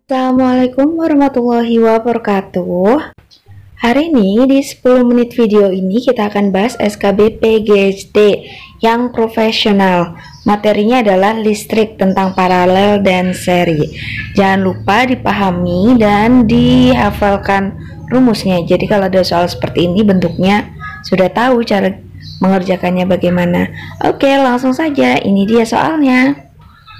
Assalamualaikum warahmatullahi wabarakatuh. Hari ini di 10 menit video ini kita akan bahas SKB PGSD yang profesional. Materinya adalah listrik tentang paralel dan seri. Jangan lupa dipahami dan dihafalkan rumusnya. Jadi kalau ada soal seperti ini bentuknya sudah tahu cara mengerjakannya bagaimana. Oke, langsung saja. Ini dia soalnya.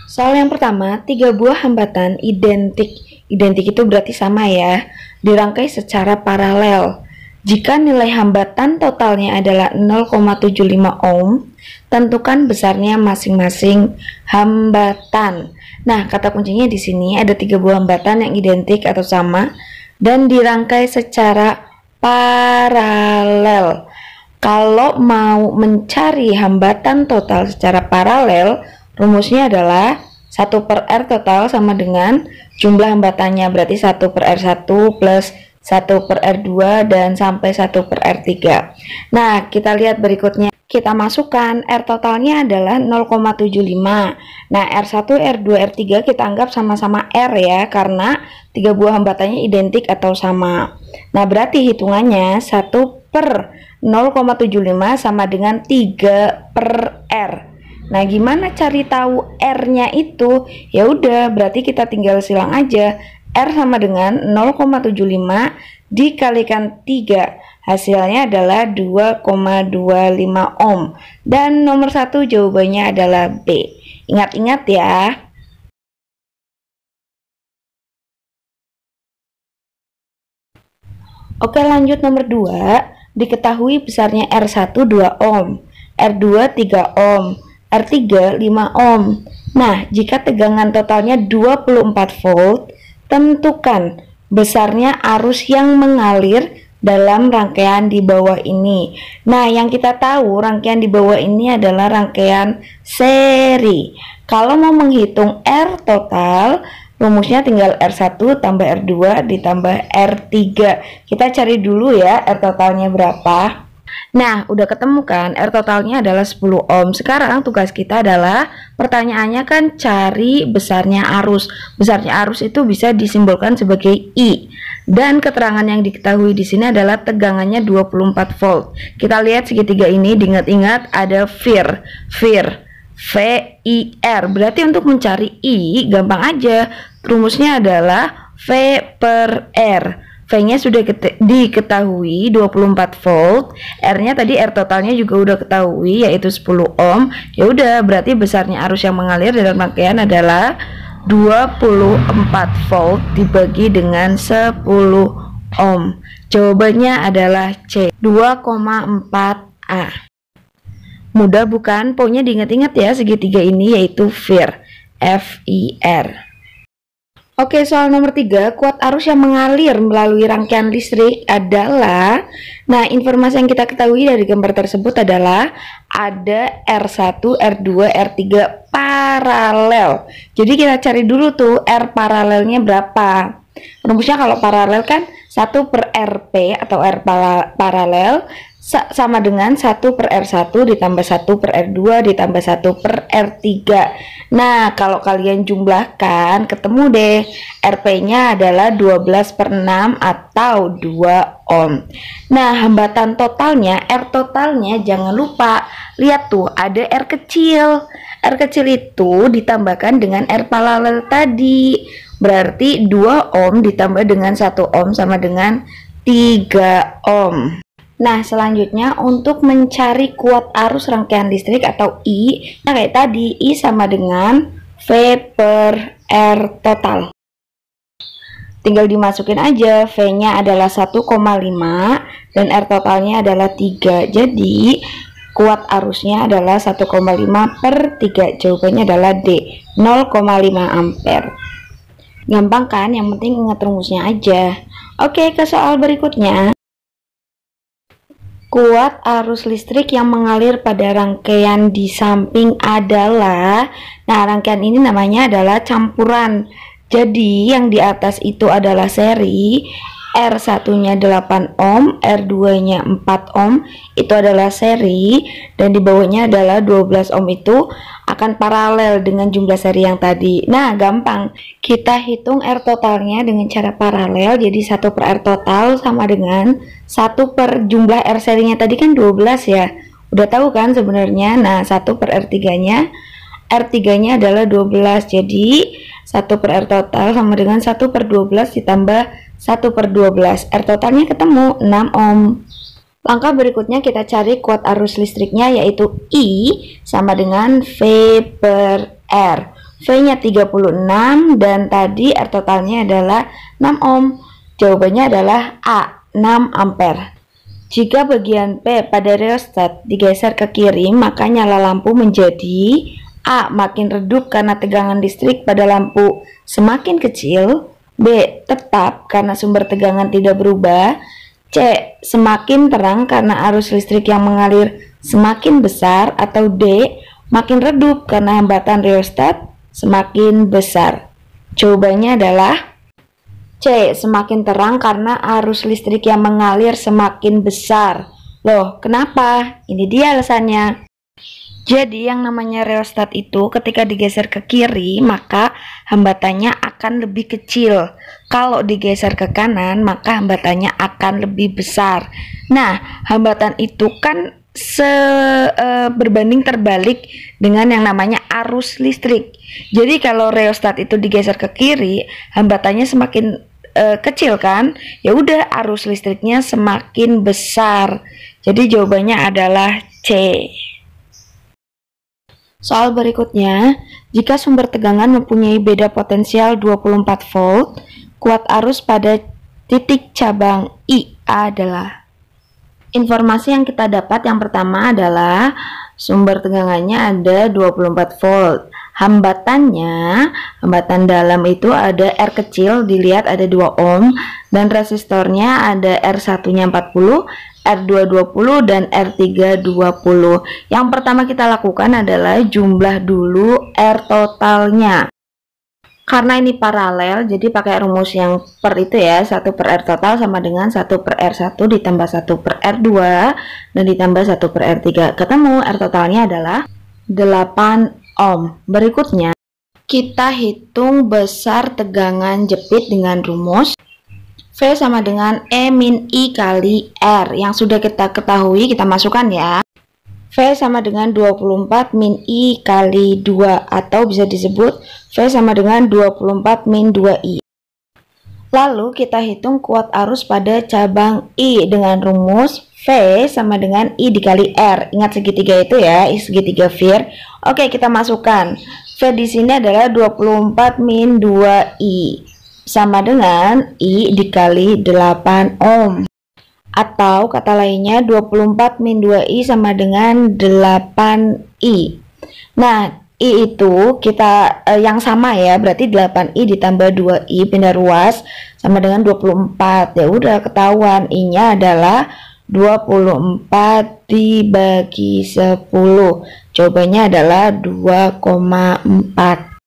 Soal yang pertama, 3 buah hambatan identik. Identik itu berarti sama ya, dirangkai secara paralel. Jika nilai hambatan totalnya adalah 0,75 ohm, tentukan besarnya masing-masing hambatan. Nah, kata kuncinya di sini ada 3 buah hambatan yang identik atau sama dan dirangkai secara paralel. Kalau mau mencari hambatan total secara paralel, rumusnya adalah 1 per R total sama dengan jumlah hambatannya, berarti 1 per R1 plus 1 per R2 dan sampai 1 per R3. Nah, kita lihat berikutnya. Kita masukkan R totalnya adalah 0,75. Nah, R1, R2, R3 kita anggap sama-sama R ya, karena 3 buah hambatannya identik atau sama. Nah, berarti hitungannya 1 per 0,75 sama dengan 3 per R. Nah, gimana cari tahu R-nya itu? Ya udah, berarti kita tinggal silang aja. R sama dengan 0,75 dikalikan 3. Hasilnya adalah 2,25 ohm. Dan nomor 1 jawabannya adalah B. Ingat-ingat ya. Oke, lanjut nomor 2. Diketahui besarnya R1 2 ohm, R2 3 ohm, R3 5 ohm. Nah, jika tegangan totalnya 24 volt, tentukan besarnya arus yang mengalir dalam rangkaian di bawah ini. Nah, yang kita tahu rangkaian di bawah ini adalah rangkaian seri. Kalau mau menghitung R total, rumusnya tinggal R1 tambah R2 ditambah R3. Kita cari dulu ya R totalnya berapa. Nah, udah ketemu kan, R totalnya adalah 10 ohm. Sekarang tugas kita adalah, pertanyaannya kan cari besarnya arus. Besarnya arus itu bisa disimbolkan sebagai I. Dan keterangan yang diketahui di sini adalah tegangannya 24 volt. Kita lihat segitiga ini, diingat-ingat ada VIR. VIR. Berarti untuk mencari I, gampang aja. Rumusnya adalah V per R. V-nya sudah diketahui 24 volt, R-nya tadi R totalnya juga udah ketahui yaitu 10 ohm. Ya udah, berarti besarnya arus yang mengalir dalam rangkaian adalah 24 volt dibagi dengan 10 ohm. Jawabannya adalah C, 2,4A. Mudah bukan? Pokoknya diingat-ingat ya segitiga ini yaitu VIR. VIR. Oke, soal nomor 3, kuat arus yang mengalir melalui rangkaian listrik adalah, nah informasi yang kita ketahui dari gambar tersebut adalah ada R1, R2, R3 paralel. Jadi kita cari dulu tuh R paralelnya berapa. Rumusnya kalau paralel kan 1 per RP atau R paralel sama dengan 1 per R1 ditambah 1 per R2 ditambah 1 per R3. Nah, kalau kalian jumlahkan, ketemu deh RP-nya adalah 12 per 6 atau 2 ohm. Nah, hambatan totalnya, R totalnya jangan lupa, lihat tuh ada R kecil. R kecil itu ditambahkan dengan R paralel tadi. Berarti 2 ohm ditambah dengan 1 ohm sama dengan 3 ohm. Nah, selanjutnya untuk mencari kuat arus rangkaian listrik atau I, nah kayak tadi, I sama dengan V per R total. Tinggal dimasukin aja, V-nya adalah 1,5 dan R totalnya adalah 3. Jadi, kuat arusnya adalah 1,5 per 3. Jawabannya adalah D, 0,5 ampere. Gampang kan? Yang penting ingat rumusnya aja. Oke, ke soal berikutnya. Kuat arus listrik yang mengalir pada rangkaian di samping adalah, nah rangkaian ini namanya adalah campuran. Jadi yang di atas itu adalah seri, R1-nya 8 ohm, R2-nya 4 ohm, itu adalah seri, dan di bawahnya adalah 12 ohm itu akan paralel dengan jumlah seri yang tadi. Nah, gampang. Kita hitung R totalnya dengan cara paralel, jadi 1 per R total sama dengan 1 per jumlah R serinya tadi kan 12 ya. Udah tahu kan sebenarnya? Nah, 1 per R3-nya, R3-nya adalah 12, jadi 1 per R total sama dengan 1 per 12 ditambah 1 per 12, R totalnya ketemu 6 ohm. Langkah berikutnya kita cari kuat arus listriknya, yaitu I sama dengan V per R. V-nya 36 dan tadi R totalnya adalah 6 ohm. Jawabannya adalah A, 6 ampere. Jika bagian P pada rheostat digeser ke kiri, maka nyala lampu menjadi A, makin redup karena tegangan listrik pada lampu semakin kecil, B, tetap karena sumber tegangan tidak berubah, C, semakin terang karena arus listrik yang mengalir semakin besar, atau D, makin redup karena hambatan rheostat semakin besar. Jawabannya adalah C, semakin terang karena arus listrik yang mengalir semakin besar. Loh, kenapa? Ini dia alasannya. Jadi yang namanya rheostat itu ketika digeser ke kiri maka hambatannya akan lebih kecil. Kalau digeser ke kanan maka hambatannya akan lebih besar. Nah, hambatan itu kan berbanding terbalik dengan yang namanya arus listrik. Jadi kalau rheostat itu digeser ke kiri, hambatannya semakin kecil kan? Ya udah, arus listriknya semakin besar. Jadi jawabannya adalah C. Soal berikutnya, jika sumber tegangan mempunyai beda potensial 24 volt, kuat arus pada titik cabang I adalah. Informasi yang kita dapat yang pertama adalah sumber tegangannya ada 24 volt. Hambatan dalam itu ada R kecil, dilihat ada 2 ohm, dan resistornya ada R1-nya 40, R2 20 dan R3 20. Yang pertama kita lakukan adalah jumlah dulu R totalnya. Karena ini paralel, jadi pakai rumus yang per itu ya, 1 per R total sama dengan 1 per R1 ditambah 1 per R2 dan ditambah 1 per R3. Ketemu R totalnya adalah 8 ohm. Berikutnya, kita hitung besar tegangan jepit dengan rumus V sama dengan E min I kali R. Yang sudah kita ketahui, kita masukkan ya. V sama dengan 24 min I kali 2, atau bisa disebut V sama dengan 24 min 2I. Lalu kita hitung kuat arus pada cabang I dengan rumus V sama dengan I dikali R. Ingat segitiga itu ya, segitiga Firth. Oke, kita masukkan. V di sini adalah 24 min 2I. Sama dengan I dikali 8 ohm. Atau kata lainnya 24 min 2I sama dengan 8I. Nah, I itu kita yang sama ya, berarti 8I ditambah 2I pindah ruas sama dengan 24. Ya udah ketahuan, I-nya adalah 24 dibagi 10. Jawabannya adalah 2,4.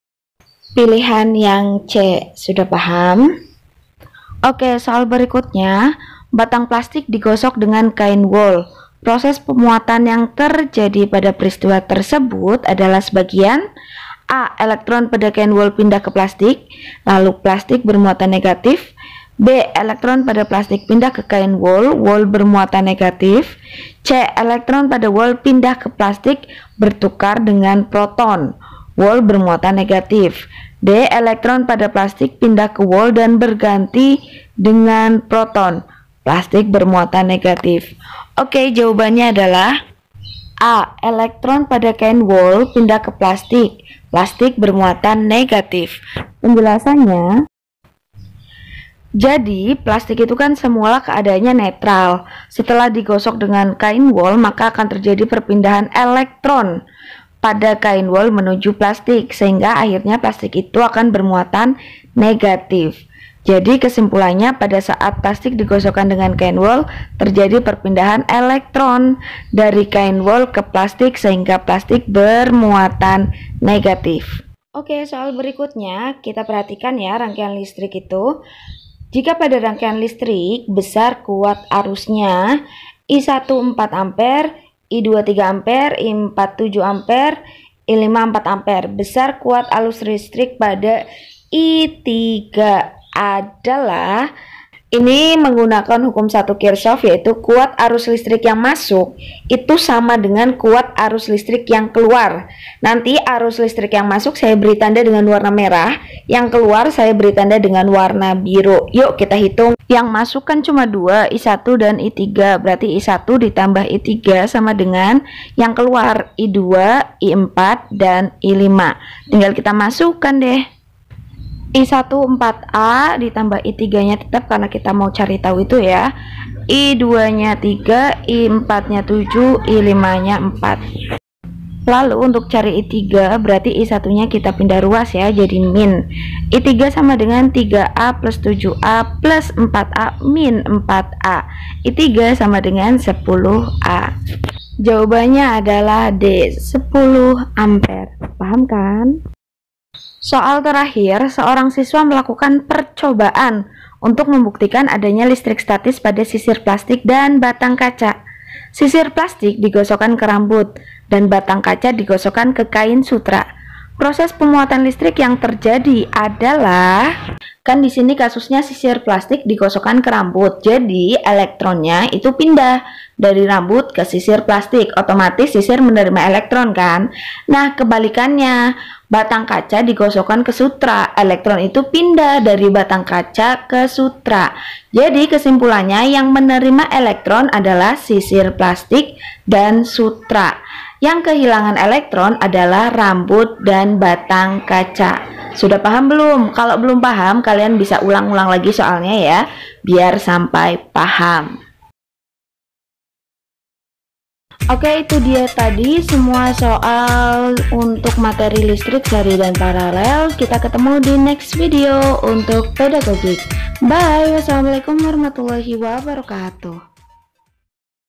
Pilihan yang C, sudah paham? Oke, soal berikutnya, batang plastik digosok dengan kain wol. Proses pemuatan yang terjadi pada peristiwa tersebut adalah sebagian A. Elektron pada kain wol pindah ke plastik, lalu plastik bermuatan negatif. B. Elektron pada plastik pindah ke kain wol, wol bermuatan negatif. C. Elektron pada wol pindah ke plastik bertukar dengan proton, wol bermuatan negatif. D. Elektron pada plastik pindah ke wol dan berganti dengan proton, plastik bermuatan negatif. Oke, jawabannya adalah A. Elektron pada kain wol pindah ke plastik, plastik bermuatan negatif. Penjelasannya, jadi plastik itu kan semula keadaannya netral. Setelah digosok dengan kain wol, maka akan terjadi perpindahan elektron pada kain wol menuju plastik, sehingga akhirnya plastik itu akan bermuatan negatif. Jadi kesimpulannya, pada saat plastik digosokkan dengan kain wol, terjadi perpindahan elektron dari kain wol ke plastik sehingga plastik bermuatan negatif. Oke, soal berikutnya kita perhatikan ya rangkaian listrik itu. Jika pada rangkaian listrik besar kuat arusnya I1 4 ampere, I2 3 ampere, I4 7 ampere, I5 4 ampere. Besar kuat arus listrik pada I3 adalah, ini menggunakan hukum 1 Kirchhoff, yaitu kuat arus listrik yang masuk itu sama dengan kuat arus listrik yang keluar. Nanti arus listrik yang masuk saya beri tanda dengan warna merah, yang keluar saya beri tanda dengan warna biru. Yuk kita hitung. Yang masuk kan cuma 2, I1 dan I3, berarti I1 ditambah I3 sama dengan yang keluar I2, I4, dan I5. Tinggal kita masukkan deh. I1 4A ditambah I3 nya tetap karena kita mau cari tahu itu ya. I2 nya 3, I4 nya 7, I5 nya 4. Lalu untuk cari I3 berarti I1 nya kita pindah ruas ya, jadi min. I3 sama dengan 3A plus 7A plus 4A min 4A. I3 sama dengan 10A. Jawabannya adalah D, 10 ampere. Paham kan? Soal terakhir, seorang siswa melakukan percobaan untuk membuktikan adanya listrik statis pada sisir plastik dan batang kaca. Sisir plastik digosokkan ke rambut dan batang kaca digosokkan ke kain sutra. Proses pemuatan listrik yang terjadi adalah, kan di sini kasusnya sisir plastik digosokkan ke rambut, jadi elektronnya itu pindah dari rambut ke sisir plastik, otomatis sisir menerima elektron kan. Nah kebalikannya, batang kaca digosokkan ke sutra, elektron itu pindah dari batang kaca ke sutra. Jadi kesimpulannya yang menerima elektron adalah sisir plastik dan sutra. Yang kehilangan elektron adalah rambut dan batang kaca. Sudah paham belum? Kalau belum paham, kalian bisa ulang-ulang lagi soalnya ya, biar sampai paham. Oke, itu dia tadi semua soal untuk materi listrik seri dan paralel. Kita ketemu di next video untuk pedagogik. Bye, wassalamualaikum warahmatullahi wabarakatuh.